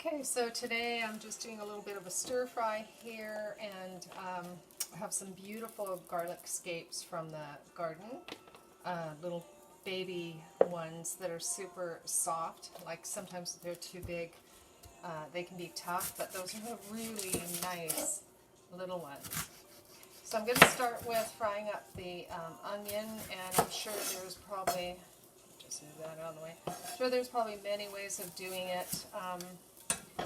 Okay, so today I'm just doing a little bit of a stir fry here, and I have some beautiful garlic scapes from the garden, little baby ones that are super soft. Like sometimes they're too big, they can be tough, but those are really nice little ones. So I'm going to start with frying up the onion, and I'm sure there's probably, just move that out of the way, I'm sure there's probably many ways of doing it.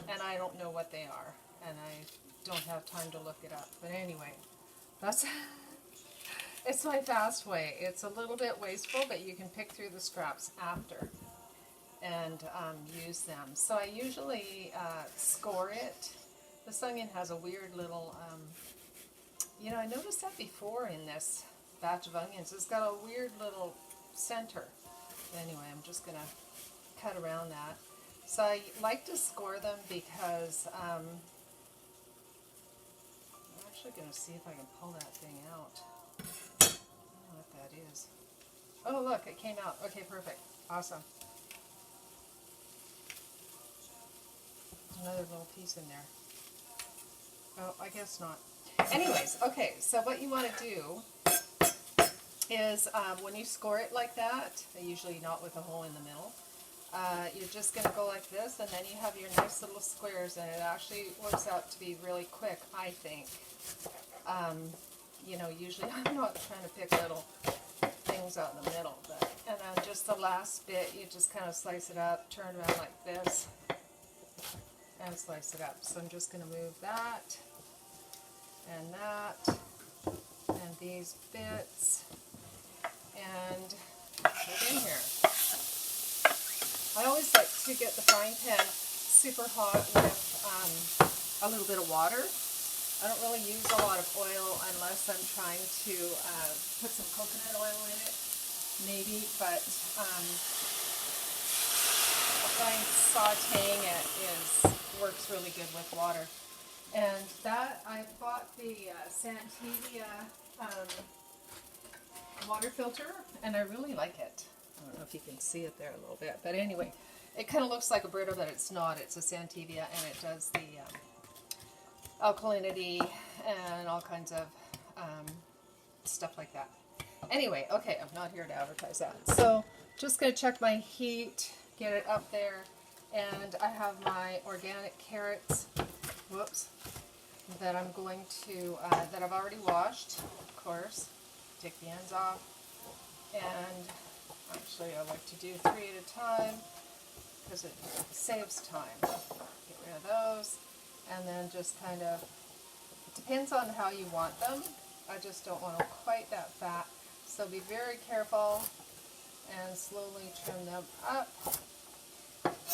And I don't know what they are, and I don't have time to look it up. But anyway, it's my fast way. It's a little bit wasteful, but you can pick through the scraps after and use them. So I usually score it. This onion has a weird little, I noticed that before in this batch of onions. It's got a weird little center. Anyway, I'm just going to cut around that. So I like to score them because I'm actually going to see if I can pull that thing out. I don't know what that is. Oh, look, it came out. Okay, perfect. Awesome. There's another little piece in there. Oh, I guess not. Anyways, okay, so what you want to do is when you score it like that, usually not with a hole in the middle, you're just going to go like this, and then you have your nice little squares, and it actually works out to be really quick, I think. Usually I'm not trying to pick little things out in the middle, and then just the last bit, you just kind of slice it up, turn it around like this, and slice it up. So I'm just going to move that, and these bits, and put it in here. I always like to get the frying pan super hot with a little bit of water. I don't really use a lot of oil unless I'm trying to put some coconut oil in it, maybe, but I find sauteing it works really good with water. And that, I bought the Santivia water filter, and I really like it. I don't know if you can see it there a little bit, but anyway, it kind of looks like a Brita, but it's not. It's a Santivia, and it does the alkalinity and all kinds of stuff like that. Anyway, okay, I'm not here to advertise that. So just going to check my heat, get it up there, and I have my organic carrots, that I'm going to, that I've already washed, of course. Take the ends off, and actually, I like to do 3 at a time because it saves time. Get rid of those, and then just kind of, it depends on how you want them. I just don't want them quite that fat, so be very careful and slowly trim them up,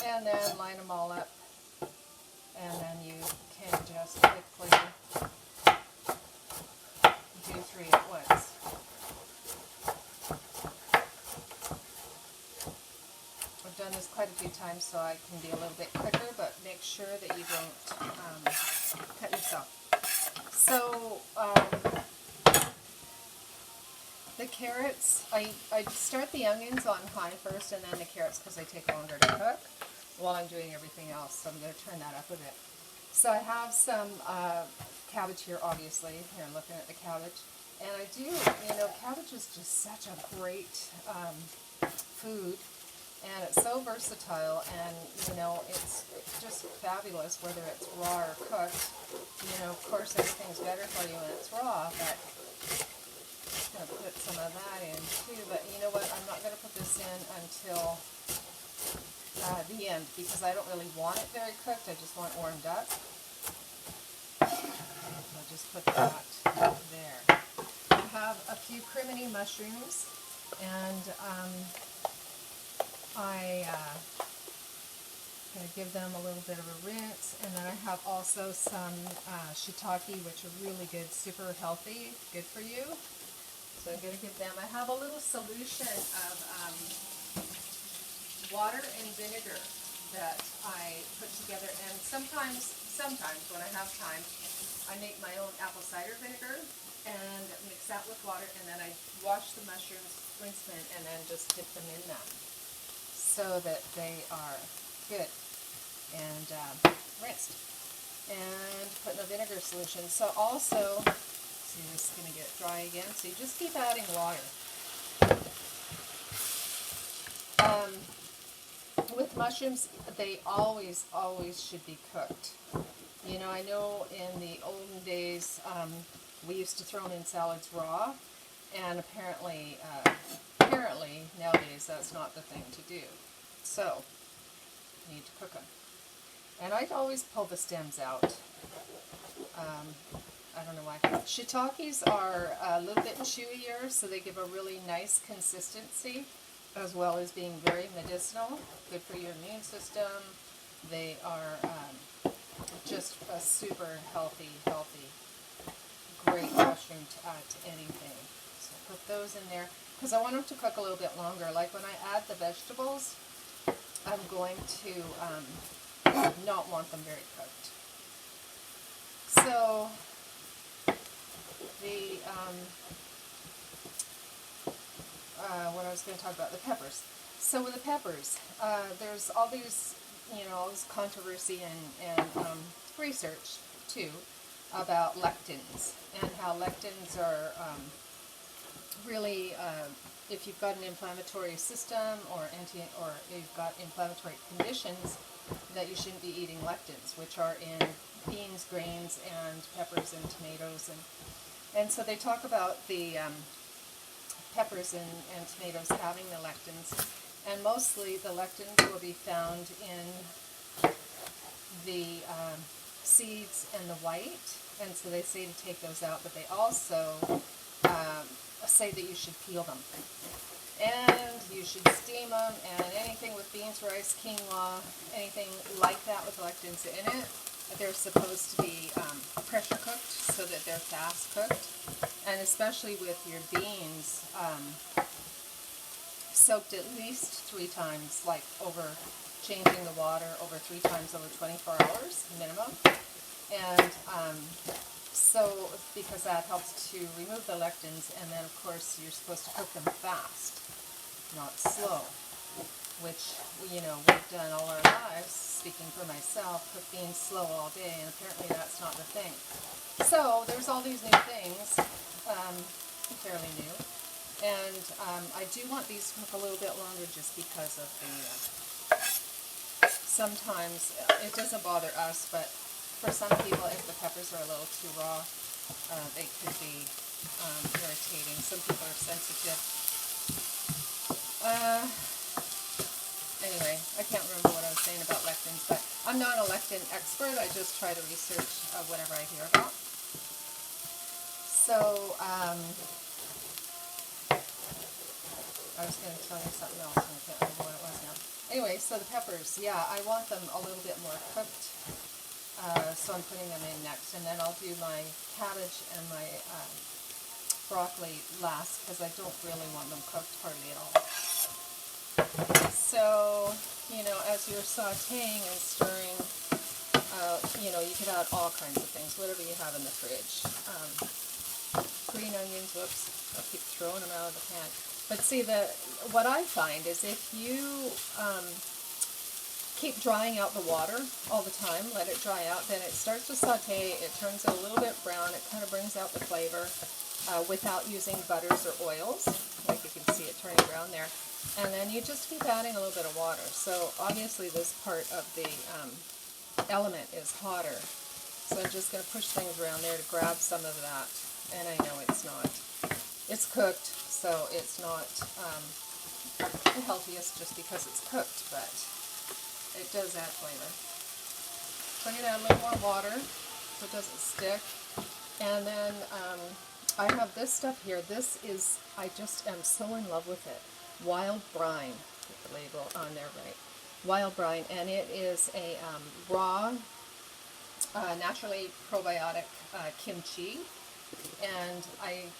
and then line them all up, and then you can just quickly do 3 at once. I've done this quite a few times, so I can be a little bit quicker, but make sure that you don't cut yourself. So the carrots, I start the onions on high first, and then the carrots because they take longer to cook while I'm doing everything else. So I'm going to turn that up a bit. So I have some cabbage here, obviously. Here I'm looking at the cabbage. And I do, cabbage is just such a great food. And it's so versatile, and it's just fabulous whether it's raw or cooked. Of course everything's better for you when it's raw, but I'm just going to put some of that in too. But you know what, I'm not going to put this in until the end because I don't really want it very cooked, I just want it warmed up. I'll just put that there. I have a few crimini mushrooms, and I'm going to give them a little bit of a rinse, and then I have also some shiitake, which are really good, super healthy, good for you. So I'm going to give them, I have a little solution of water and vinegar that I put together, and sometimes when I have time, I make my own apple cider vinegar and mix that with water, and then I wash the mushrooms, rinse them, and then just dip them in that, so that they are good. and rinsed. And put in a vinegar solution. So also, see, this is going to get dry again, so you just keep adding water. With mushrooms, they always should be cooked. You know, I know in the olden days, we used to throw them in salads raw, and apparently nowadays that's not the thing to do. So, you need to cook them. And I'd always pull the stems out. I don't know why. Shiitakes are a little bit chewier, so they give a really nice consistency, as well as being very medicinal, good for your immune system. They are just a super healthy, great mushroom to add to anything. So put those in there, because I want them to cook a little bit longer. Like when I add the vegetables, I'm going to not want them very cooked. So the what I was going to talk about, the peppers. So with the peppers, there's all these, all this controversy and research too about lectins, and how lectins are really, if you've got an inflammatory system or you've got inflammatory conditions, that you shouldn't be eating lectins, which are in beans, grains, and peppers and tomatoes, and so they talk about the peppers and tomatoes having the lectins, and mostly the lectins will be found in the seeds and the white, and so they say to take those out, but they also say that you should peel them, and you should steam them, and anything with beans, rice, quinoa, anything like that with lectins in it, they're supposed to be pressure cooked so that they're fast cooked, and especially with your beans, soaked at least 3 times, like over changing the water over 3 times over 24 hours minimum, and so because that helps to remove the lectins, and then of course you're supposed to cook them fast, not slow, which we've done all our lives, speaking for myself, cook beans slow all day, and apparently that's not the thing. So there's all these new things, fairly new, and I do want these to cook a little bit longer just because of the, sometimes it doesn't bother us, but for some people, if the peppers are a little too raw, they could be irritating. Some people are sensitive. Anyway, I can't remember what I was saying about lectins, but I'm not a lectin expert. I just try to research whatever I hear about. So, I was going to tell you something else, and I can't remember what it was now. Anyway, so the peppers, yeah, I want them a little bit more cooked, so I'm putting them in next, and then I'll do my cabbage and my broccoli last, because I don't really want them cooked hardly at all. So, as you're sauteing and stirring, you could add all kinds of things, whatever you have in the fridge. Green onions, whoops, I'll keep throwing them out of the pan. But see, what I find is if you keep drying out the water all the time, let it dry out, then it starts to saute, it turns it a little bit brown, it kind of brings out the flavor without using butters or oils, like you can see it turning brown there. And then you just keep adding a little bit of water. So obviously this part of the element is hotter. So I'm just going to push things around there to grab some of that. And I know it's cooked, so it's not the healthiest just because it's cooked, but it does add flavor. So I'm going to add a little more water so it doesn't stick. And then I have this stuff here. This is, I just am so in love with it. Wild brine, get the label on there right. Wild brine, and it is a raw, naturally probiotic kimchi. And I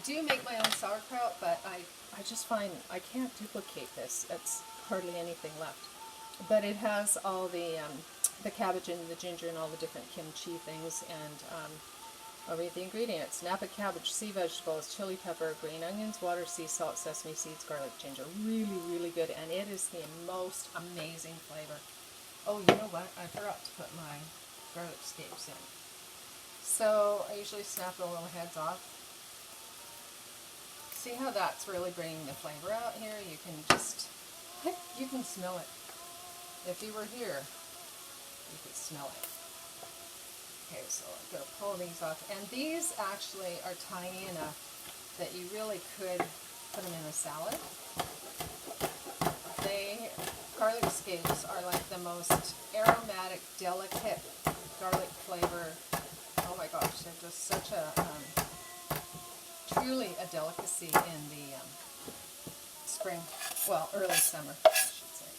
do make my own sauerkraut, but I just find I can't duplicate this. It's hardly anything left. But it has all the cabbage and the ginger and all the different kimchi things, and I'll read the ingredients. Napa cabbage, sea vegetables, chili pepper, green onions, water, sea salt, sesame seeds, garlic, ginger. Really, really good, and it is the most amazing flavor. Oh, you know what? I forgot to put my garlic scapes in. So I usually snap the little heads off. See how that's really bringing the flavor out here? You can just, you can smell it. If you were here, you could smell it. Okay, so I'm going to pull these off. And these actually are tiny enough that you really could put them in a salad. Garlic scapes are like the most aromatic, delicate garlic flavor. Oh my gosh, they're just such a, truly a delicacy in the spring, well, early summer, I should say.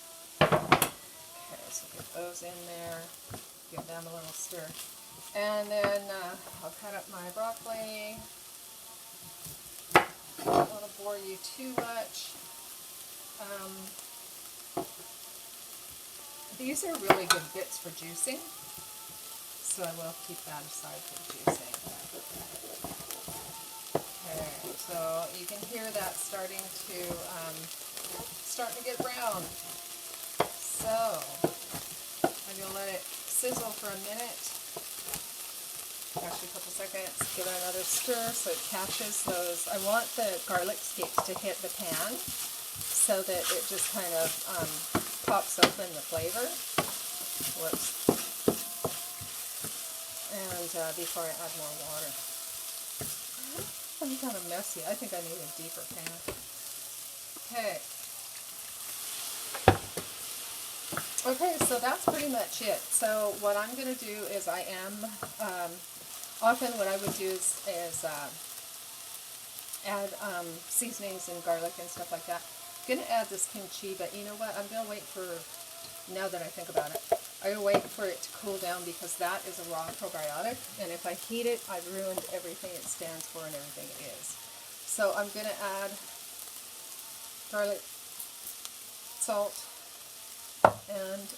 Okay, so get those in there, give them a little stir. And then I'll cut up my broccoli. I don't want to bore you too much. These are really good bits for juicing, so I will keep that aside for juicing. Okay, so you can hear that starting to get brown. So I'm going to let it sizzle for a minute, actually a couple seconds, give it another stir so it catches those. I want the garlic scapes to hit the pan so that it just kind of pops open the flavor. Whoops. And before I add more water. I'm kind of messy. I think I need a deeper pan. Okay. Okay, so that's pretty much it. So what I'm going to do is often what I would do is add seasonings and garlic and stuff like that. I'm going to add this kimchi, but you know what? I'm going to wait for, now that I think about it, I'm going to wait for it to cool down because that is a raw probiotic, and if I heat it, I've ruined everything it stands for and everything it is. So I'm going to add garlic, salt, and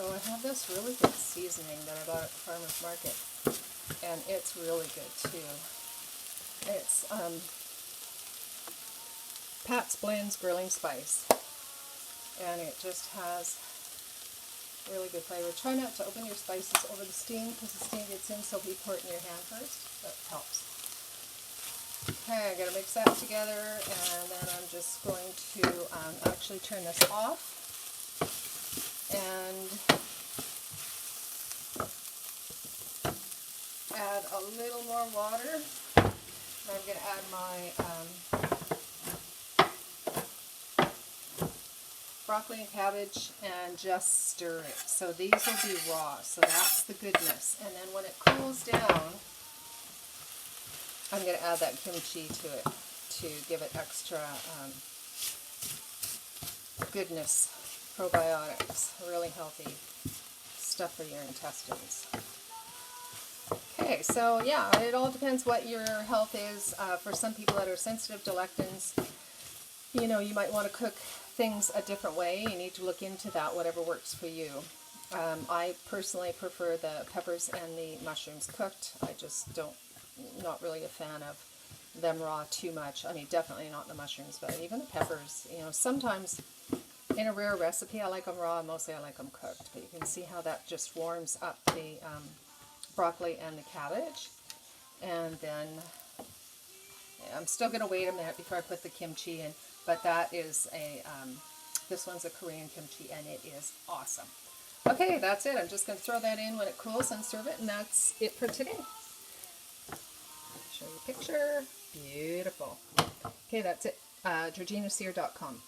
oh, I have this really good seasoning that I bought at the farmer's market, and it's really good too. It's Pat's Blends Grilling Spice, and it just has really good flavor. Try not to open your spices over the steam because the steam gets in, so if you pour it in your hand first, that helps. Okay, I'm going to mix that together, and then I'm just going to actually turn this off and add a little more water. And I'm going to add my broccoli and cabbage and just stir it. So these will be raw, so that's the goodness. And then when it cools down, I'm going to add that kimchi to it to give it extra goodness, probiotics, really healthy stuff for your intestines. Okay, so yeah, it all depends what your health is. For some people that are sensitive to lectins, you know, you might want to cook things a different way. You need to look into that, whatever works for you. I personally prefer the peppers and the mushrooms cooked. I just not really a fan of them raw too much. I mean, definitely not the mushrooms, but even the peppers, you know, sometimes in a rare recipe I like them raw, mostly I like them cooked. But you can see how that just warms up the broccoli and the cabbage. And then I'm still going to wait a minute before I put the kimchi in, but that is this one's a Korean kimchi, and it is awesome. Okay, that's it. I'm just going to throw that in when it cools and serve it, and that's it for today. Show you a picture. Beautiful. Okay, that's it. georginacyr.com.